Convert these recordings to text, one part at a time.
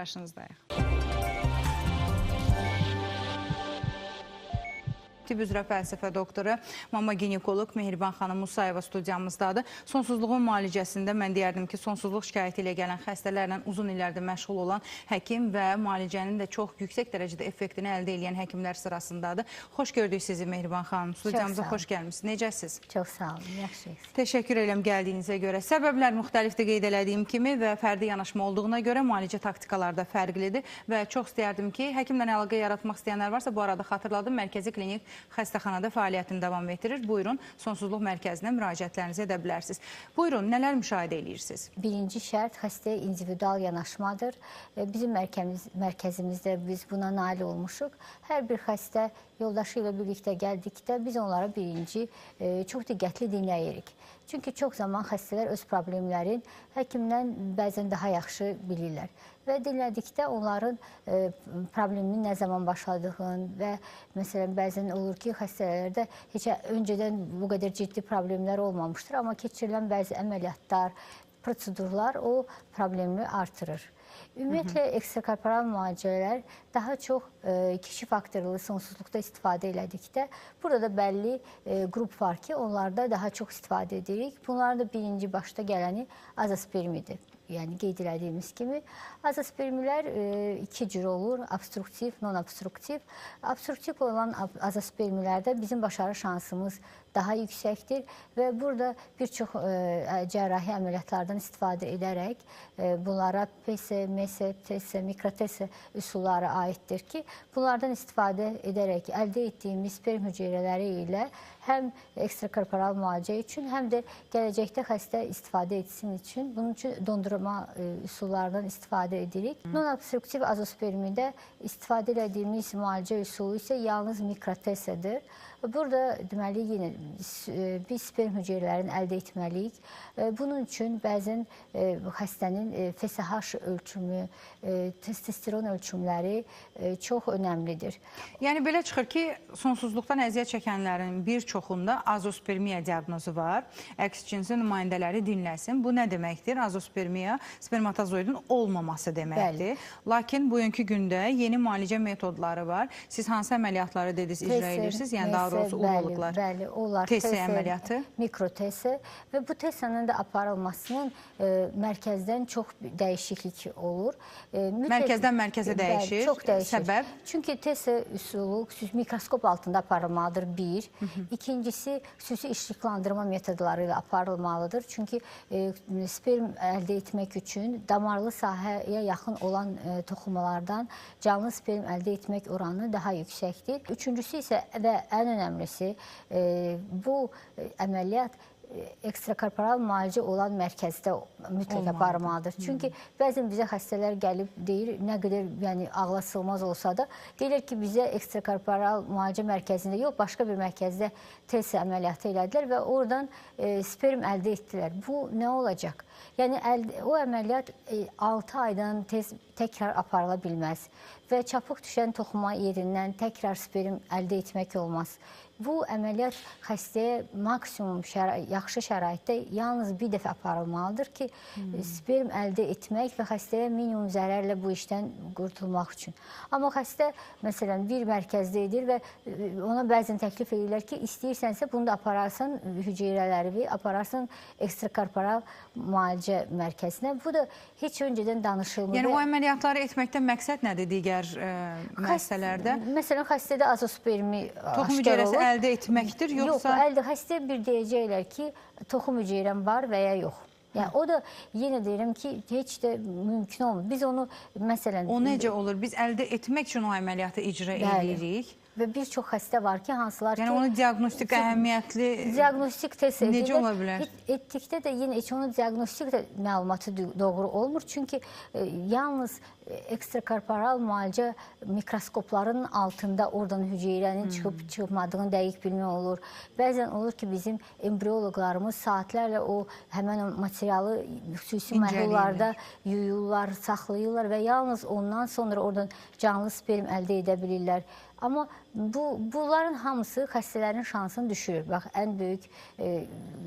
Qarşınızdayıq. Tibb üzrə fəlsəfə doktoru, mama ginekoloq Mehriban xanım Musayeva studiyamızdadır. Sonsuzluğun müalicəsində mən deyərdim ki, sonsuzluq şikayəti ilə gələn xəstələrlə uzun illərdir məşğul olan həkim və müalicənin də çox yüksək dərəcədə effektini əldə edən həkimlər sırasındadır. Xoş gördük sizi Mehriban xanım. Studiyamıza xoş gəlmişsiniz. Necəsiz? Çox sağ olun, yaxşıyıq. Təşəkkür edirəm gəldiyinizə görə. Səbəblər müxtəlifdir qeyd elədiyim kimi və fərdi yanaşma olduğuna görə müalicə taktikaları da fərqlidir və çox istəyərdim ki, həkimlə əlaqə yaratmaq istəyənlər varsa bu arada xatırladım, Mərkəzi Klinik Xəstəxanada fəaliyyətini davam etdirir. Buyurun, Sonsuzluq mərkəzinə müraciətlərinizi edə bilərsiniz. Buyurun, nələr müşahidə edirsiniz? Birinci şərt xəstəyə individual yanaşmadır. Bizim mərkəzimizdə biz buna nail olmuşuq. Hər bir xəstə yoldaşı ilə birlikdə gəldikdə biz onlara birinci çox diqqətli dinləyirik. Çünki çox zaman xəstələr öz problemlərin həkimdən bəzən daha yaxşı bilirlər. Və dinlədikdə onların probleminin nə zaman başladığını və məsələn bəzən olur ki, xəstələrdə heç öncədən bu qədər ciddi problemlər olmamışdır, amma keçirilən bəzi əməliyyatlar, prosedurlar o problemi artırır. Ümumiyyətlə, ekstrakorporal müalicələr daha çox kişi faktorlu sonsuzluqda istifadə elədikdə, burada da bəlli qrup var ki, onlarda daha çox istifadə edirik. Bunların da birinci başda gələni azospermidir. Yəni qeyd elədiyimiz kimi, azospermilər iki cür olur, obstruktiv, non-obstruktiv. Obstruktiv olan azospermilərdə bizim başarı şansımız daha yüksəkdir və burada bir çox cərrahi əməliyyatlardan istifadə edərək bunlara PS, MS, TS, mikro-TS üsulları aiddir ki, bunlardan istifadə edərək əldə etdiyimiz sperm hüceyrələri ilə həm ekstrakorporal müalicə üçün, həm də gələcəkdə xəstə istifadə etsin üçün, bunun üçün dondurma üsullarından istifadə edirik. Non-obstruktiv azospermində istifadə edədiyimiz müalicə üsulu isə yalnız mikro-TS-dir. Burada deməli yenə biz sperm hüceyrələrini əldə etməliyik. Bunun üçün bəzən xəstənin FSH ölçümü, testosteron ölçümləri çox önəmlidir. Yəni belə çıxır ki, sonsuzluqdan əziyyət çəkənlərin bir çoxunda azospermiya diaqnozu var. Əks cinsin nümayəndələri dinləsin. Bu nə deməkdir? Azospermiya spermatozoidin olmaması deməkdir. Lakin bugünkü gündə yeni müalicə metodları var. Siz hansı əməliyyatları dediniz, icra edirsiniz? Yəni daha doğrusu uluqlar. Bəli, onlar TS əməliyyatı, mikro-TS və bu TS-nin də aparılmasının mərkəzdən çox dəyişiklik olur. Mərkəzdən mərkəzə dəyişir. Çox dəyişir. Səbəb? Çünki TS üsulu mikroskop altında aparılmalıdır, bir. İkincisi, xüsusi işıqlandırma metodları ilə aparılmalıdır. Çünki sperm əldə etmək üçün damarlı sahəyə yaxın olan toxumalardan canlı sperm əldə etmək oranı daha yüksəkdir. Üçüncüsü isə və ən önəmlisi bu əməliyyat ekstrakorporal müalicə olan mərkəzdə mütləq aparılmalıdır. Çünki bəzən bizə xəstələr gəlib deyir, nə qədər ağla sığmaz olsa da, deyirlər ki, bizə ekstrakorporal müalicə mərkəzində yox, başqa bir mərkəzdə TS əməliyyatı elədilər və oradan sperm əldə etdilər. Bu nə olacaq? Yəni, o əməliyyat 6 aydan təkrar aparıla bilməz və çapıq düşən toxuma yerindən təkrar sperm əldə etmək olmaz. Bu əməliyyat xəstəyə maksimum yaxşı şəraitdə yalnız bir dəfə aparılmalıdır ki, sperm əldə etmək və xəstəyə minimum zərərlə bu işdən qurtulmaq üçün. Amma xəstə, məsələn, bir mərkəzdə edir və ona bəzən təklif edirlər ki, istəyirsənsə bunu da apararsan hüceyrələri, apararsan ekstrakorporal müalicə mərkəzinə. Bu da heç öncədən danışılmır. Yəni, o əməliyyatları etməkdən məqsəd nədir digər müəssisələrdə? Məsələn, xəstədə azospermi toxum hüceyrəsi əldə etməkdir, yoxsa? Yox, xəstəyə bir deyəcəklər ki, toxum hüceyrəm var və ya yox. Yəni, o da yenə deyirəm ki, heç də mümkün olmur. Biz onu, məsələn... O necə olur? Biz əldə etmək üçün o əməliyyatı icra edirik. Və bir çox xəstə var ki, hansılar ki... Yəni, onu diaqnostik əhəmiyyətli... Diaqnostik test edilir. Necə ola bilər? Etdikdə də yenə heç onun diaqnostik məlumatı doğru olmur. Çünki yalnız ekstrakorporal müalicə mikroskopların altında oradan hüceyrənin çıxıb-çıxmadığını dəqiq bilmək olur. Bəzən olur ki, bizim embrioloqlarımız saatlərlə o həmən o materialı xüsusi məhlullarda yuyurlar, saxlayırlar və yalnız ondan sonra oradan canlı sperm əldə edə bilirlər. Amma Bunların hamısı xəstələrin şansını düşürür. Bax, ən böyük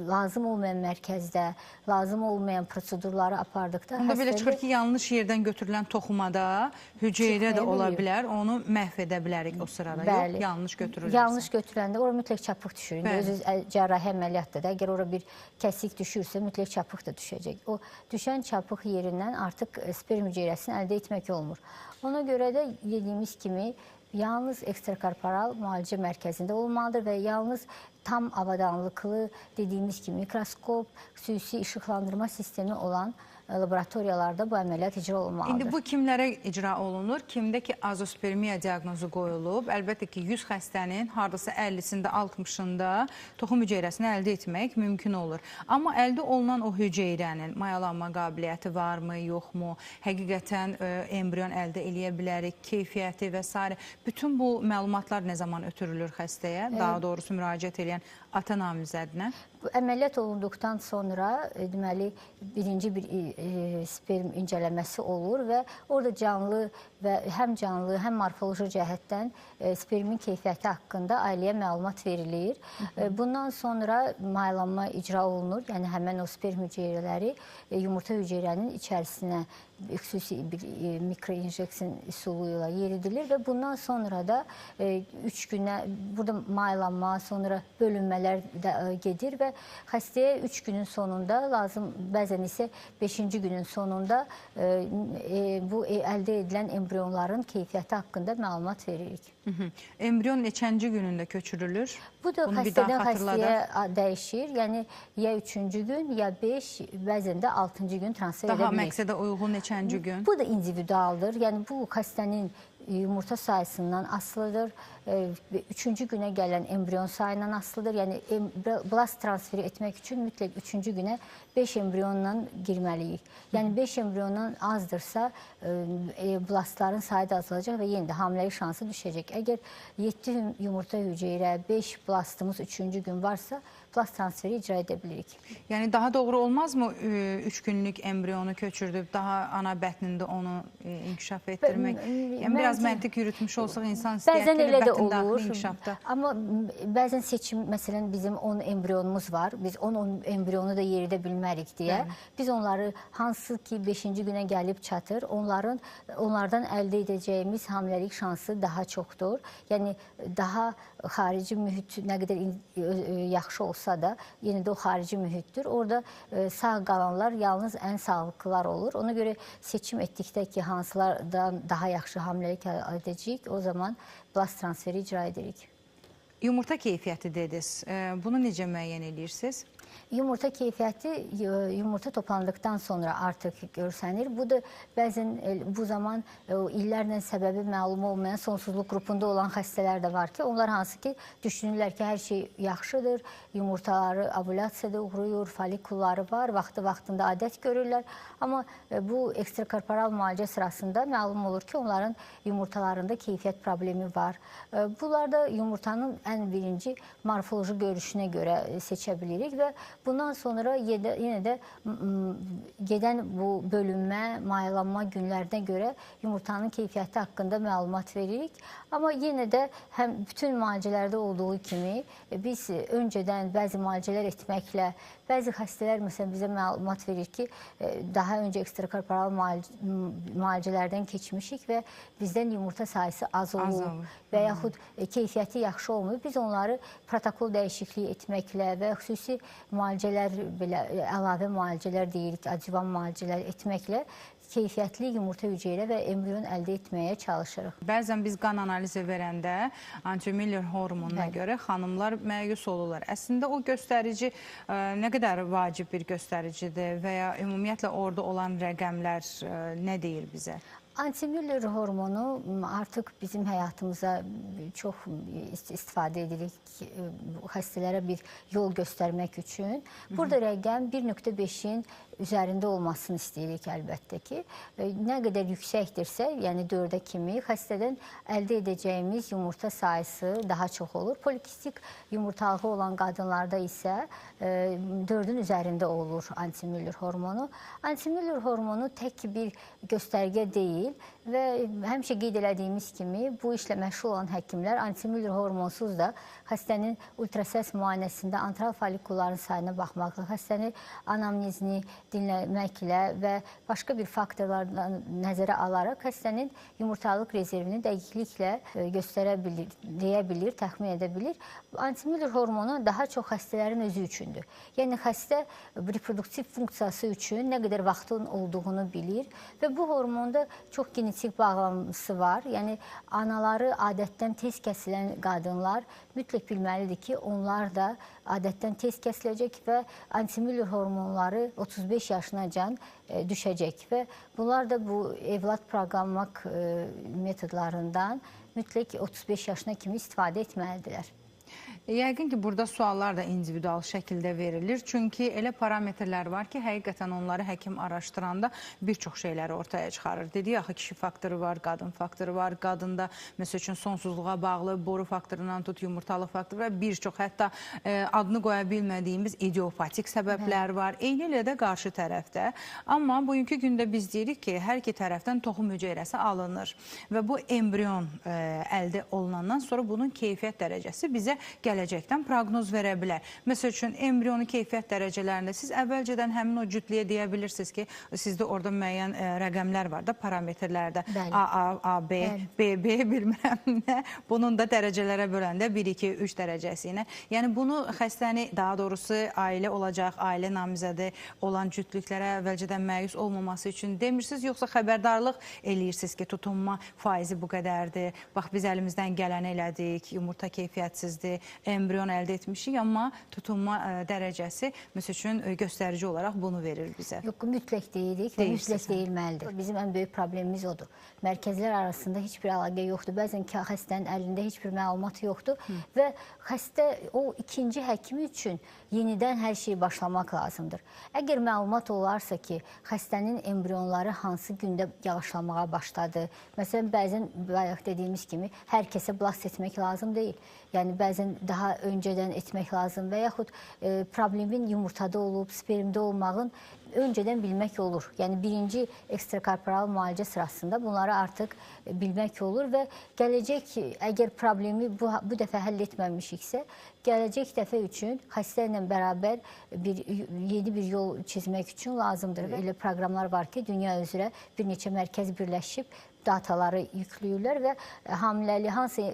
lazım olmayan mərkəzdə, lazım olmayan prosedurları apardıqda Onda belə çıxır ki, yanlış yerdən götürülən toxumada hüceyrə də ola bilər, onu məhv edə bilərik o sırada. Yox, yanlış götürülürsə. Yanlış götürüləndə ora mütləq çapıq düşür. İndi cərrahi əməliyyatda da, əgər ora bir kəsik düşürsə, mütləq çapıq da düşəcək. O düşən çapıq yerindən artıq sperm hüceyrəsini əldə etmək olmur. Ona görə də dediyimiz kimi, yalnız ekstrakorporal müalicə mərkəzində olmalıdır və yalnız tam avadanlıqlı, dediyimiz kimi mikroskop, xüsusi işıqlandırma sistemi olan laboratoriyalarda bu əməliyyat icra olunmalıdır. İndi bu kimlərə icra olunur? Kimdə ki, azospermiya diaqnozu qoyulub, əlbəttə ki, 100 xəstənin hardasa 50-sində, 60-ında toxum hüceyrəsini əldə etmək mümkün olur. Amma əldə olunan o hüceyrənin mayalanma qabiliyyəti varmı, yoxmu? Həqiqətən embrion əldə eləyə bilərik, keyfiyyəti və s. Bütün bu məlumatlar nə zaman ötürülür xəstəyə? Daha doğrusu müraciət edən ata namizədinə? Əməliyyat olunduqdan sonra deməli birinci bir sperm incələməsi olur və orada canlı və həm canlı, həm morfoloji cəhətdən spermin keyfiyyəti haqqında ailəyə məlumat verilir. Bundan sonra mayalanma icra olunur. Yəni həmən o sperm hüceyrələri yumurta hüceyrənin içərisinə xüsusi bir mikroinjeksiyon üsulu ilə yeridilir və bundan sonra da 3 günə burada mayalanma, sonra bölünmələr də gedir və xəstəyə 3 günün sonunda lazım, bəzən isə 5-ci günün sonunda bu əldə edilən embrionların keyfiyyəti haqqında məlumat veririk. Embrion neçənci günündə köçürülür? Bu da xəstədən xəstəyə dəyişir. Yəni, ya 3-cü gün, ya 5, bəzən də 6-cı gün transfer edə bilir. Daha məqsədə uyğun neçənci gün? Bu da individualdır. Yəni, bu xəstənin yumurta sayısından asılıdır. 3-cü günə gələn embrion sayından asılıdır. Yəni, blast transferi etmək üçün mütləq 3-cü günə 5 embrionla girməliyik. Yəni, 5 embriondan azdırsa, blastların sayı da azalacaq və yenə də hamiləlik şansı düşəcək. Əgər 7 yumurta hüceyrə, 5 blastımız 3-cü gün varsa, blast transferi icra edə bilirik. Yəni, daha doğru olmazmı 3 günlük embrionu köçürdüb, daha ana bətnində onu inkişaf etdirmək? Yəni, biraz məntiq yürütmüş olsaq, insan istəyək ki, bətin daxili inkişafda. Amma bəzən seçim, məsələn, bizim 10 embrionumuz var. Biz 10 embrionu da yeridə bilmərik deyə. Biz onları hansı ki 5-ci günə gəlib çatır, onlardan əldə edəcəyimiz hamiləlik şansı daha çoxdur. Yəni, daha xarici mühit nə qədər yaxşı olsa da, yenə də o xarici mühitdir. Orada sağ qalanlar yalnız ən sağlıqlılar olur. Ona görə seçim etdikdə ki, hansılardan daha yaxşı hamiləlik edəcəyik, o zaman blast transferi icra edirik. Yumurta keyfiyyəti dediniz. Bunu necə müəyyən edirsiniz? Yumurta keyfiyyəti yumurta toplandıqdan sonra artıq görsənir. Bu da bəzən bu zaman illərlə səbəbi məlum olmayan sonsuzluq qrupunda olan xəstələr də var ki, onlar hansı ki düşünürlər ki, hər şey yaxşıdır, yumurtaları ovulyasiyada uğrayır, folikulları var, vaxtında adət görürlər. Amma bu ekstrakorporal müalicə sırasında məlum olur ki, onların yumurtalarında keyfiyyət problemi var. Bunlarda yumurtanın ən birinci morfoloji görüşünə görə seçə bilirik və bundan sonra yenə də gedən bu bölünmə, mayalanma günlərinə görə yumurtanın keyfiyyəti haqqında məlumat veririk. Amma yenə də həm bütün müalicələrdə olduğu kimi biz öncədən bəzi müalicələr etməklə, bəzi xəstələr məsələn bizə məlumat verir ki, daha öncə ekstrakorporal müalicələrdən keçmişik və bizdən yumurta sayısı az olur və yaxud keyfiyyəti yaxşı olmuyor. Biz onları protokol dəyişikliyi etməklə və xüsusi müalicələr, belə əlavə müalicələr deyirik, adjuvan müalicələr etməklə keyfiyyətli yumurta hüceyrə və embrion əldə etməyə çalışırıq. Bəzən biz qan analizi verəndə antimüller hormonuna görə xanımlar məyus olurlar. Əslində o göstərici nə qədər vacib bir göstəricidir və ya ümumiyyətlə orada olan rəqəmlər nə deyir bizə? Antimüller hormonu artıq bizim həyatımıza çox istifadə edirik xəstələrə bir yol göstərmək üçün. Burada rəqəm 1.5-in üzərində olmasını istəyirik əlbəttə ki. Nə qədər yüksəkdirsə, yəni 4-ə kimi xəstədən əldə edəcəyimiz yumurta sayısı daha çox olur. Polikistik yumurtalığı olan qadınlarda isə 4-ün üzərində olur antimüller hormonu. Antimüller hormonu tək bir göstərgə deyil. deyil və həmişə qeyd elədiyimiz kimi bu işlə məşğul olan həkimlər antimüller hormonsuz da xəstənin ultrasəs müayinəsində antral follikulların sayına baxmaqla, xəstənin anamnezini dinləməklə və başqa bir faktorlardan nəzərə alaraq xəstənin yumurtalıq rezervini dəqiqliklə göstərə bilir, deyə bilir, təxmin edə bilir. Antimüller hormonu daha çox xəstələrin özü üçündür. Yəni xəstə reproduktiv funksiyası üçün nə qədər vaxtın olduğunu bilir və bu hormonda çox genetik bağlantısı var. Yəni anaları adətdən tez kəsilən qadınlar mütləq bilməlidir ki, onlar da adətdən tez kəsiləcək və antimüller hormonları 35 yaşınacan düşəcək və bunlar da bu evlad proqramlamaq metodlarından mütləq 35 yaşına kimi istifadə etməlidirlər. Yəqin ki, burada suallar da individual şəkildə verilir. Çünki elə parametrlər var ki, həqiqətən onları həkim araşdıranda bir çox şeyləri ortaya çıxarır. Dedik, axı kişi faktoru var, qadın faktoru var. Qadında, məsəl üçün, sonsuzluğa bağlı boru faktorundan tut, yumurtalıq faktoru və bir çox, hətta adını qoya bilmədiyimiz idiopatik səbəblər var. Eyni ilə də qarşı tərəfdə. Amma bugünkü gündə biz deyirik ki, hər iki tərəfdən toxum hüceyrəsi alınır və bu embrion əldə olunandan sonra bunun keyfiyyət dərəcəsi bizə gələcəkdən proqnoz verə bilər. Məsəl üçün, embriyonu keyfiyyət dərəcələrində siz əvvəlcədən həmin o cütlüyə deyə bilirsiniz ki, sizdə orada müəyyən rəqəmlər var da, parametrlərdə. AA, AB, BB, bilmirəm nə. Bunun da dərəcələrə böləndə 1, 2, 3 dərəcəsi ilə. Yəni, bunu xəstəni, daha doğrusu ailə olacaq, ailə namizədi olan cütlüklərə əvvəlcədən məyus olmaması üçün demirsiniz, yoxsa xəbərdarlıq eləyirsiniz ki, tutunma faizi bu qədərdir. Bax, biz əlimizdən gələni elədik, yumurta keyfiyyətsizdir, embrion əldə etmişik, amma tutunma dərəcəsi, məsəl üçün, göstərici olaraq bunu verir bizə. Yox, mütləq deyirik və mütləq deyilməlidir. Bizim ən böyük problemimiz odur. Mərkəzlər arasında heç bir əlaqə yoxdur. Bəzən ki, xəstənin əlində heç bir məlumat yoxdur və xəstə o ikinci həkim üçün yenidən hər şeyi başlamaq lazımdır. Əgər məlumat olarsa ki, xəstənin embrionları hansı gündə yavaşlamağa başladı, məsələn, bəzən bayaq dediyimiz kimi, hər kəsə blast etmək lazım deyil. Yəni, bəzən daha öncədən etmək lazım və yaxud problemin yumurtada olub, spermdə olmağın öncədən bilmək olur. Yəni, birinci ekstrakorporal müalicə sırasında bunları artıq bilmək olur və gələcək, əgər problemi bu dəfə həll etməmişiksə, gələcək dəfə üçün xəstə ilə bərabər yeni bir yol çizmək üçün lazımdır. Elə proqramlar var ki, dünya üzrə bir neçə mərkəz birləşib, dataları yükləyirlər və hamiləlik, hansı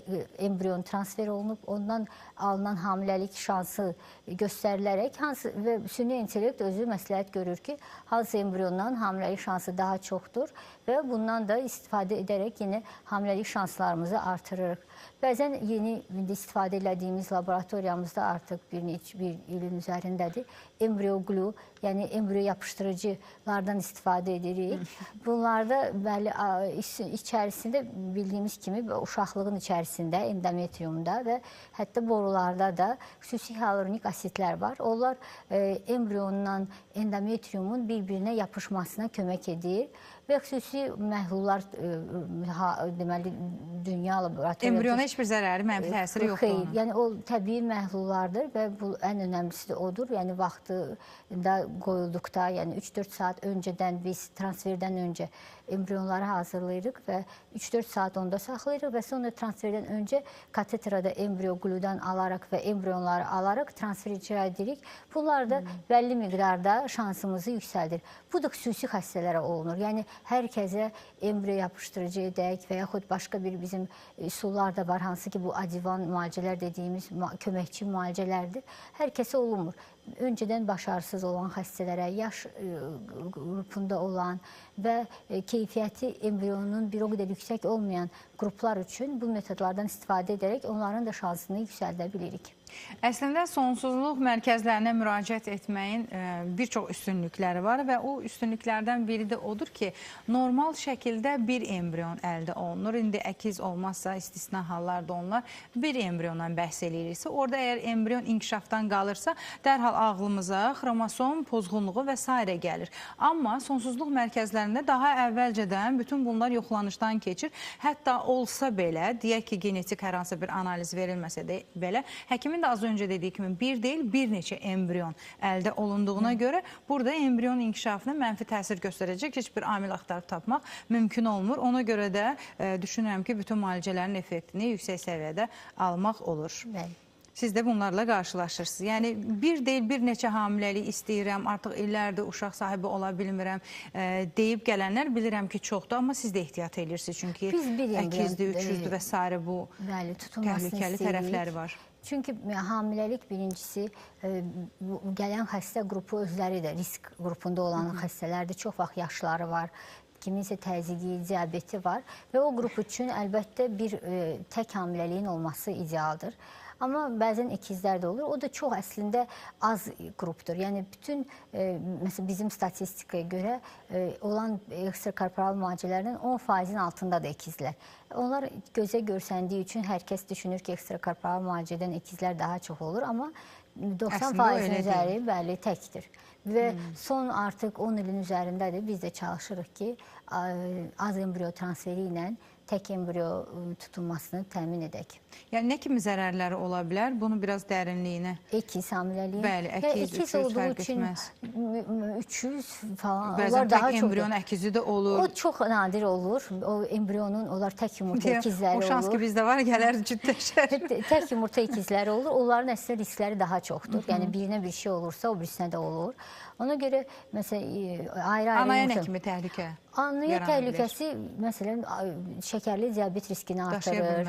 embrion transfer olunub, ondan alınan hamiləlik şansı göstərilərək və süni intellekt özü məsləhət görür ki, hansı embriondan hamiləlik şansı daha çoxdur və bundan da istifadə edərək yine hamiləlik şanslarımızı artırırıq. Bəzən yeni istifadə elədiyimiz laboratoriyamızda artıq bir ilin üzərindədir. Embriyo glue, yəni embriyo yapışdırıcılardan istifadə edirik. Bunlarda bəli, içərisində bildiyimiz kimi uşaqlığın içərisində, endometriumda və hətta borularda da xüsusi hialuronik asitlər var. Onlar embriyondan endometriumun bir-birinə yapışmasına kömək edir və xüsusi məhlullar, deməli, dünya laboratoriyada... Embriyona heç bir zərəri, mənfi təsiri yoxdur onun. Yəni, o təbii məhlullardır və bu ən önəmlisi də odur. Yəni, vaxtında qoyulduqda, yəni 3-4 saat öncədən biz transferdən öncə embriyonları hazırlayırıq və 3-4 saat onda saxlayırıq və sonra transferdən öncə katetrada embriyo gludan alaraq və embriyonları alaraq transfer icra edirik. Bunlar da bəlli miqdarda şansımızı yüksəldir. Bu da xüsusi xəstələrə olunur. Yəni, hər kəsə embriyo yapışdırıcı edək və yaxud başqa bir bizim üsullar da var, hansı ki, bu adivan müalicələr dediyimiz köməkçi müalicələrdir. Hər kəsə olunmur. Öncədən başarısız olan xəstələrə, yaş qrupunda olan və keyfiyyəti embriyonun bir o qədər yüksək olmayan qruplar üçün bu metodlardan istifadə edərək onların da şansını yüksəldə bilirik. Əslində, sonsuzluq mərkəzlərinə müraciət etməyin bir çox üstünlükləri var və o üstünlüklərdən biri də odur ki, normal şəkildə bir embrion əldə olunur. İndi əkiz olmazsa, istisna hallarda onlar bir embriondan bəhs eləyirsə, orada əgər embrion inkişafdan qalırsa, dərhal ağlımıza xromosom pozğunluğu və s. gəlir. Amma sonsuzluq mərkəzlərində daha əvvəlcədən bütün bunlar yoxlanışdan keçir. Hətta olsa belə, deyək ki, genetik hər hansı bir analiz verilməsə də belə, həkimin də az öncə dediyi kimi bir deyil, bir neçə embrion əldə olunduğuna görə burada embrion inkişafına mənfi təsir göstərəcək heç bir amil axtarıb tapmaq mümkün olmur. Ona görə də düşünürəm ki, bütün müalicələrin effektini yüksək səviyyədə almaq olur. Bəli. Siz də bunlarla qarşılaşırsınız. Yəni, bir deyil, bir neçə hamiləlik istəyirəm, artıq illərdir uşaq sahibi ola bilmirəm deyib gələnlər bilirəm ki, çoxdur, amma siz də ehtiyat edirsiniz. Çünki əkizdir, 300-dür və s. bu təhlükəli tərəfləri var. Çünki hamiləlik birincisi, gələn xəstə qrupu özləri də risk qrupunda olan xəstələrdir. Çox vaxt yaşları var, kiminsə təzyiqi, diabeti var və o qrup üçün əlbəttə bir tək hamiləliyin olması idealdır. Amma bəzən ikizlər də olur. O da çox əslində az qrupdur. Yəni, bütün, məsələn, bizim statistikaya görə olan ekstrakorporal müalicələrinin 10%-in altında da ikizlər. Onlar gözə görsəndiyi üçün hər kəs düşünür ki, ekstrakorporal müalicədən ikizlər daha çox olur. Amma 90%-in üzəri bəli təkdir. Və son artıq 10 ilin üzərindədir. Biz də çalışırıq ki, az embriyo transferi ilə tək embriyo tutulmasını təmin edək. Yəni, nə kimi zərərləri ola bilər? Bunu biraz dərinliyinə. Ekiz hamiləliyin. Bəli, əkiz, 300 fərq etməz. 300 falan. Bəzən tək embriyon əkizi də olur. O çox nadir olur. O embriyonun, onlar tək yumurta ikizləri olur. O şans ki, bizdə var, gələr ciddiləşər. Tək yumurta ikizləri olur. Onların əslində riskləri daha çoxdur. Yəni, birinə bir şey olursa, o birisinə də olur. Ona görə, məsələn, ayrı-ayrı... Anaya nə kimi təhlükə? Anaya təhlükəsi, məsələn, şəkərli diabet riskini artırır,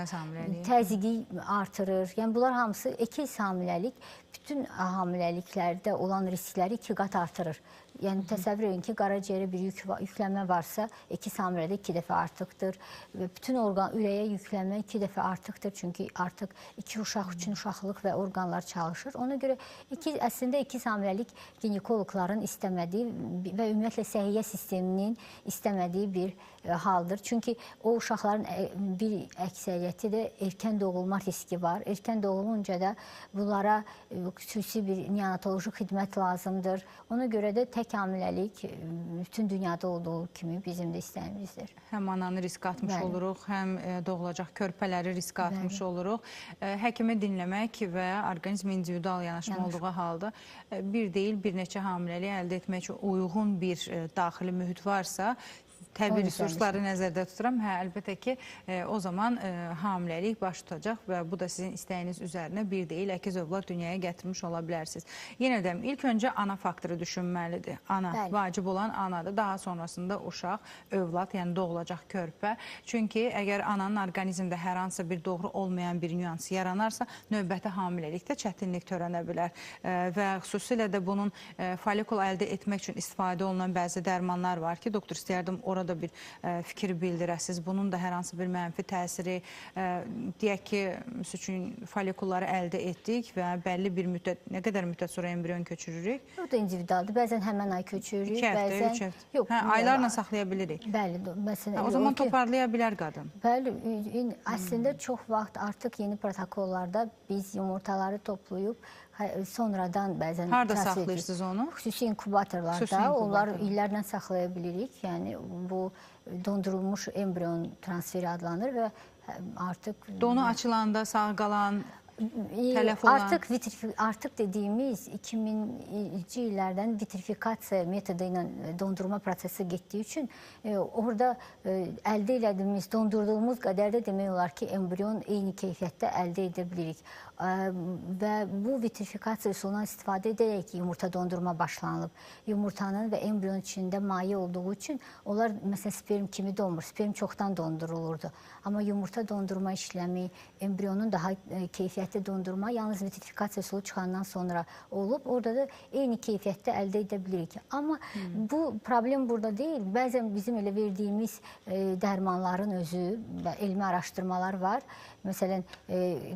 təzyiqi artırır. Yəni, bunlar hamısı ekiz hamiləlik, bütün hamiləliklərdə olan riskləri 2 qat artırır. Yəni, təsəvvür edin ki, qaraciyərə bir yüklənmə varsa, ekiz hamilədə 2 dəfə artıqdır. Bütün ürəyə yüklənmə 2 dəfə artıqdır. Çünki artıq 2 uşaq üçün uşaqlıq və orqanlar çalışır. Ona görə əslində ekiz hamiləlik ginekoloqların istəmədiyi və ümumiyyətlə səhiyyə sisteminin istəmədiyi bir haldır. Çünki o uşaqların bir əksəriyyəti də erkən doğulma riski var. Erkən doğulunca da bunlara xüsusi bir neonatoloji xidmət lazımdır. Ona görə də tək hamiləlik bütün dünyada olduğu kimi bizim də istəyimizdir. Həm ananı risk atmış oluruq, həm doğulacaq körpələri risk atmış oluruq. Həkimi dinləmək və orqanizm individual yanaşma olduğu halda bir deyil, bir neçə hamiləlik əldə etmək üçün uyğun bir daxili mühit varsa, təbii resursları nəzərdə tuturam. Əlbəttə ki, o zaman hamiləlik baş tutacaq və bu da sizin istəyiniz üzərinə bir deyil, əkiz övlad dünyaya gətirmiş ola bilərsiniz. Yenə də ilk öncə ana faktoru düşünməlidir. Ana, vacib olan anadır. Daha sonrasında uşaq, övlad, yəni doğulacaq körpə. Çünki əgər ananın orqanizmdə hər hansı bir doğru olmayan bir nüans yaranarsa, növbəti hamiləlikdə çətinlik törənə bilər. Və xüsusilə də bunun folikul əldə etmək üçün istifadə olunan bəzi dərmanlar var ki, doktor istəyərdim orada bir fikir bildirəsiniz. Bunun da hər hansı bir mənfi təsiri, deyək ki, üçün folikulları əldə etdik və bəlli bir müddət, nə qədər müddət sonra embrion köçürürük? O da individualdır. Bəzən həmən ay köçürürük. 2 həftə, 3 həftə. Aylarla saxlaya bilirik. Bəli. O zaman toparlaya bilər qadın. Bəli. Əslində çox vaxt artıq yeni protokollarda biz yumurtaları toplayıb sonradan bəzən... Harada saxlayırsınız onu? Xüsusi inkubatorlarda. Onlar illərlə saxlaya bilirik. Yəni, bu dondurulmuş embrion transferi adlanır və artıq... Donu açılanda sağ qalan... Tələf olan... Artıq dediyimiz 2000-ci illərdən vitrifikasiya metodu ilə dondurma prosesi getdiyi üçün orada əldə elədiyimiz, dondurduğumuz qədər də demək olar ki, embrion eyni keyfiyyətdə əldə edə bilirik. Və bu vitrifikasiya üsulundan istifadə edərək yumurta dondurma başlanılıb. Yumurtanın və embrion içində maye olduğu üçün onlar, məsələn, sperm kimi donmur. Sperm çoxdan dondurulurdu. Amma yumurta dondurma işləmi, embrionun daha keyfiyyətli dondurma yalnız vitrifikasiya üsulu çıxandan sonra olub. Orada da eyni keyfiyyətdə əldə edə bilirik. Amma bu problem burada deyil. Bəzən bizim elə verdiyimiz dərmanların özü, elmi araşdırmalar var. Məsələn,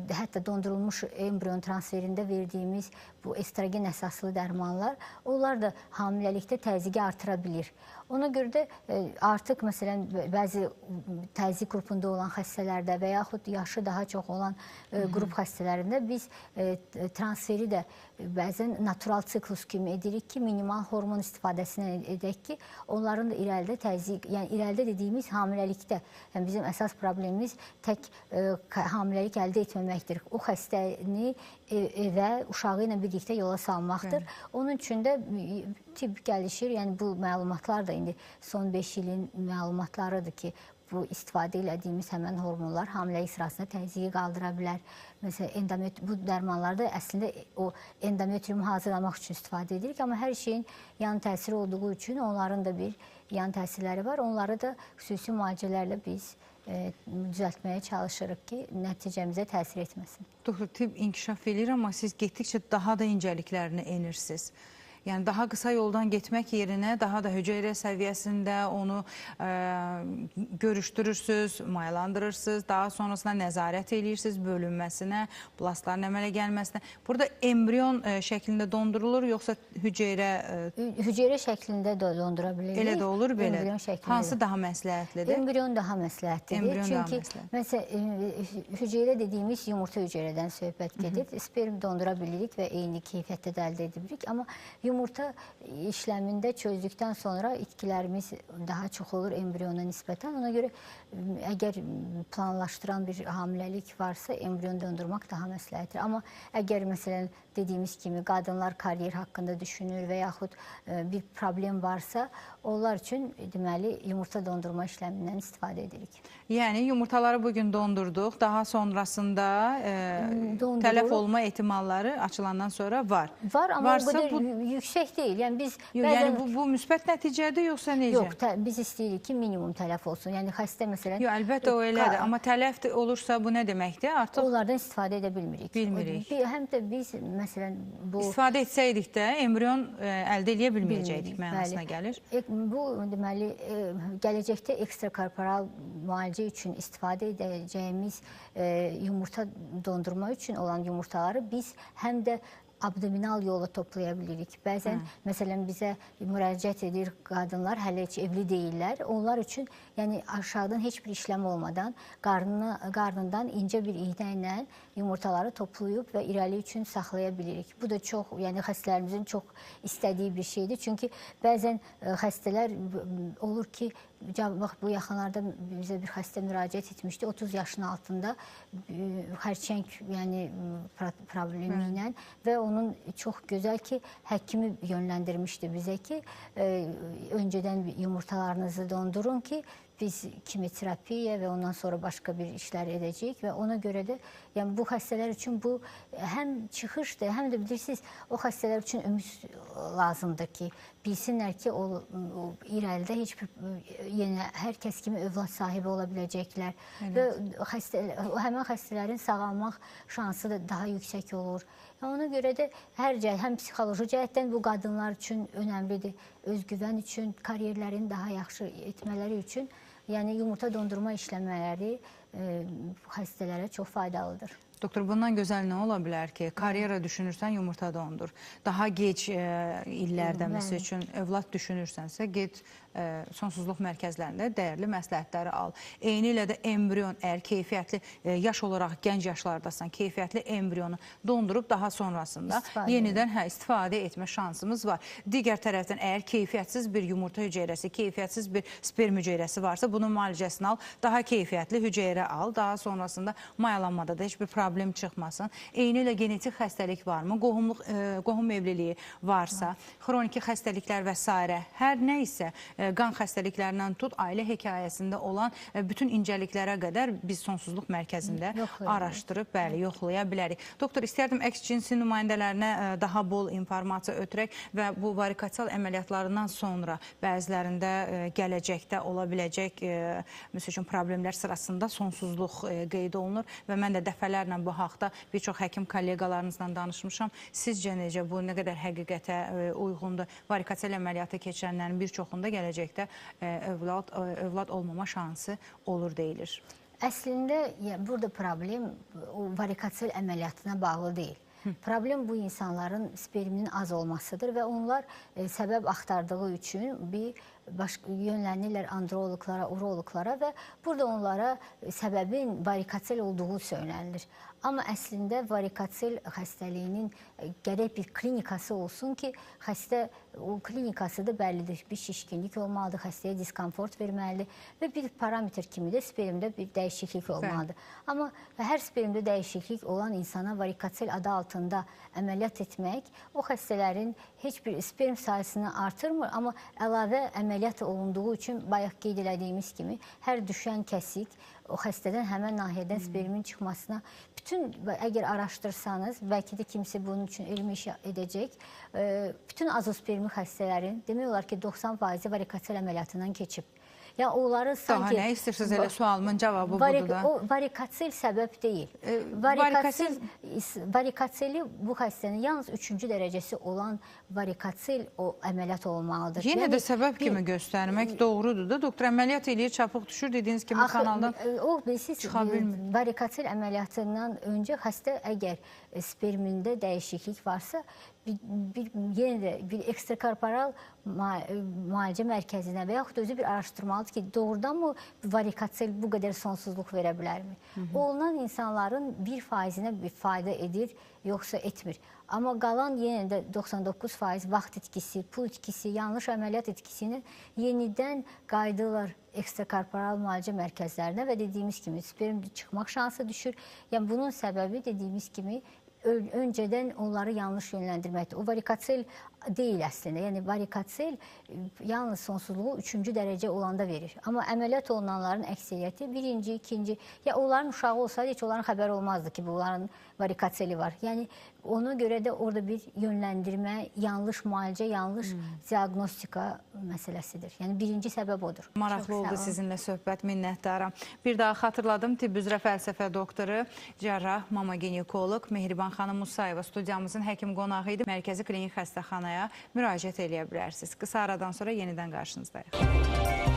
hətta dondurulmuş embrion transferində verdiyimiz bu estrogen əsaslı dərmanlar, onlar da hamiləlikdə təzyiqi artıra bilir. Ona görə də artıq məsələn bəzi təzyiq qrupunda olan xəstələrdə və yaxud yaşı daha çox olan qrup xəstələrində biz transferi də bəzən natural siklus kimi edirik ki, minimal hormon istifadəsini edək ki, onların da irəlidə təzyiq, yəni irəlidə dediyimiz hamiləlikdə, yəni bizim əsas problemimiz tək hamiləlik əldə etməməkdir. O xəstəni və uşağı ilə birlikdə yola salmaqdır. Onun üçün də tibb gəlişir, yəni bu məlumatlar da indi son 5 ilin məlumatlarıdır ki, bu istifadə elədiyimiz həmən hormonlar hamiləlik sırasında təzyiqi qaldıra bilər. Məsələn, bu dərmanlarda əslində o endometriumu hazırlamaq üçün istifadə edirik, amma hər şeyin yan təsiri olduğu üçün onların da bir yan təsirləri var. Onları da xüsusi müalicələrlə biz düzəltməyə çalışırıq ki, nəticəmizə təsir etməsin. Doktor, tibb inkişaf edir, amma siz getdikcə daha da incəliklərini enirsiniz. Yəni, daha qısa yoldan getmək yerinə daha da hüceyrə səviyyəsində onu görüşdürürsünüz, mayalandırırsınız, daha sonrasında nəzarət edirsiniz bölünməsinə, blastların əmələ gəlməsinə. Burada embrion şəklində dondurulur, yoxsa hüceyrə... Hüceyrə şəklində dondura bilirik. Elə də olur belə. Hansı daha məsləhətlidir? Embrion daha məsləhətlidir. Çünki məsələn, hüceyrə dediyimiz yumurta hüceyrədən söhbət gedir. Sperm dondura bilirik və eyni keyfiyyətdə də əldə edirik. Amma yumurta işləmində çözdükdən sonra itkilərimiz daha çox olur embriona nisbətən. Ona görə əgər planlaşdıran bir hamiləlik varsa, embrion dondurmaq daha məsləhətdir. Amma əgər məsələn dediyimiz kimi qadınlar karyer haqqında düşünür və yaxud bir problem varsa, onlar üçün deməli yumurta dondurma işləmindən istifadə edirik. Yəni yumurtaları bugün dondurduq, daha sonrasında tələf olma ehtimalları açılandan sonra var. Var, amma o qədər yüksək deyil. Yəni biz yəni bu müsbət nəticədir, yoxsa necə? Yox, biz istəyirik ki, minimum tələf olsun. Yəni xəstə məsələn... Yox, əlbəttə o elədir. Amma tələf olursa bu nə deməkdir? Artıq onlardan istifadə edə bilmirik. Bilmirik. Həm də biz məsələn bu... İstifadə etsəydik də embrion əldə edə bilməyəcəkdik mənasına gəlir. Bu deməli gələcəkdə ekstrakorporal müalicə üçün istifadə edəcəyimiz yumurta dondurma üçün olan yumurtaları biz həm də abdominal yola toplaya bilirik. Bəzən, məsələn, bizə müraciət edir qadınlar, hələ heç evli deyirlər. Onlar üçün, yəni aşağıdan heç bir işləm olmadan, qarnından incə bir iğnə ilə yumurtaları toplayıb və irəli üçün saxlaya bilirik. Bu da çox, yəni xəstələrimizin çox istədiyi bir şeydir. Çünki bəzən xəstələr olur ki, bax, bu yaxınlarda bizə bir xəstə müraciət etmişdi. 30 yaşın altında xərçəng, yəni problemi ilə və onun çox gözəl ki, həkimi yönləndirmişdi bizə ki, öncədən yumurtalarınızı dondurun ki, biz kimyoterapiya və ondan sonra başqa bir işlər edəcəyik və ona görə də yəni bu xəstələr üçün bu həm çıxışdır, həm də bilirsiniz, o xəstələr üçün ümid lazımdır ki, bilsinlər ki, o irəlidə heç bir, yenə hər kəs kimi övlad sahibi ola biləcəklər və həmən xəstələrin sağalmaq şansı da daha yüksək olur. Ona görə də hər cəhət, həm psixoloji cəhətdən bu qadınlar üçün önəmlidir, özgüvən üçün, karyerlərini daha yaxşı etmələri üçün, yəni yumurta dondurma işləmələri xəstələrə çox faydalıdır. Doktor, bundan gözəl nə ola bilər ki, karyera düşünürsən, yumurta dondur. Daha gec illərdə məsəl üçün övlad düşünürsənsə, get sonsuzluq mərkəzlərində dəyərli məsləhətləri al. Eyni ilə də embrion, əgər keyfiyyətli, yaş olaraq gənc yaşlardasan, keyfiyyətli embrionu dondurub daha sonrasında yenidən istifadə etmə şansımız var. Digər tərəfdən, əgər keyfiyyətsiz bir yumurta hüceyrəsi, keyfiyyətsiz bir sperm hüceyrəsi varsa, bunun müalicəsini al, daha keyfiyyətli hüceyrə al, daha sonrasında mayalanmada da heç bir problem çıxmasın. Eyni ilə genetik xəstəlik varmı, qohum evliliyi varsa, xroniki xəstəliklər və s. hər nə isə qan xəstəliklərindən tut, ailə hekayəsində olan bütün incəliklərə qədər biz sonsuzluq mərkəzində araşdırıb, yoxlaya bilərik. Doktor, istərdim əks cinsi nümayəndələrinə daha bol informasiya ötürək və bu varikoçal əməliyyatlarından sonra bəzilərində gələcəkdə ola biləcək məsəl üçün problemlər sırasında sonsuzluq qeyd olunur və mən də dəfələrlə bu haqda bir çox həkim kolleqalarınızla danışmışam. Sizcə necə, bu nə qədər həqiqətə uyğundur? Varikoçal əməliyyatı keçirənlərin bir çoxunda gələcəkdə övlad olmama şansı olur deyilir. Əslində, burada problem varikoçal əməliyyatına bağlı deyil. Problem bu insanların sperminin az olmasıdır və onlar səbəb axtardığı üçün bir yönlənirlər androloqlara, uroloqlara və burada onlara səbəbin varikozel olduğu söylənilir. Amma əslində varikozel xəstəliyinin gərək bir klinikası olsun ki, xəstə o klinikası da bəllidir. Bir şişkinlik olmalıdır, xəstəyə diskomfort verməlidir və bir parametr kimi də spermdə bir dəyişiklik olmalıdır. Amma hər spermdə dəyişiklik olan insana varikozel adı altında əməliyyat etmək o xəstələrin heç bir sperm sayısını artırmır, amma əlavə əməliyyat olunduğu üçün bayaq qeyd elədiyimiz kimi hər düşən kəsik o xəstədən həmən nahiyədən spermin çıxmasına əgər araşdırsanız, bəlkə də kimsə bunun üçün elmi iş edəcək, bütün azospermi xəstələrin demək olar ki 90% varikozel əməliyyatından keçib. Ya onları sanki... Daha nə istəyirsiniz, elə sualımın cavabı budur da. O varikozel səbəb deyil. Varikozeli bu xəstənin yalnız 3-cü dərəcəsi olan varikozel o əməliyyat olmalıdır. Yenə də səbəb kimi göstərmək doğrudur da. Doktor, əməliyyat eləyir, çapıq düşür dediyiniz kimi kanaldan çıxa bilmir. Varikozel əməliyyatından öncə xəstə əgər spermində dəyişiklik varsa, yenə də bir ekstrakorporal müalicə mərkəzinə və yaxud özü bir araşdırmalıdır ki, doğrudan mı varikozel bu qədər sonsuzluq verə bilərmi? Olunan insanların 1%-nə bir fayda edir, yoxsa etmir. Amma qalan yenə də 99% vaxt itkisi, pul itkisi, yanlış əməliyyat itkisini yenidən qayıdırlar ekstrakorporal müalicə mərkəzlərinə və dediyimiz kimi sperm çıxmaq şansı düşür. Yəni bunun səbəbi dediyimiz kimi öncədən onları yanlış yönləndirməkdir. O varikozel deyil əslində. Yəni varikozel yalnız sonsuzluğu 3-cü dərəcə olanda verir. Amma əməliyyat olunanların əksəriyyəti 1-ci, 2-ci, ya onların uşağı olsaydı heç onların xəbəri olmazdı ki, bunların varikozeli var. Yəni ona görə də orada bir yönləndirmə, yanlış müalicə, yanlış diaqnostika məsələsidir. Yəni birinci səbəb odur. Maraqlı oldu sizinlə söhbət, minnətdaram. Bir daha xatırladım, tibb üzrə fəlsəfə doktoru, cərrah, mama ginekoloq Mehriban xanım Musayeva studiyamızın həkim qonağı idi. Mərkəzi klinik xəstəxanaya müraciət eləyə bilərsiniz. Qısa aradan sonra yenidən qarşınızdayıq.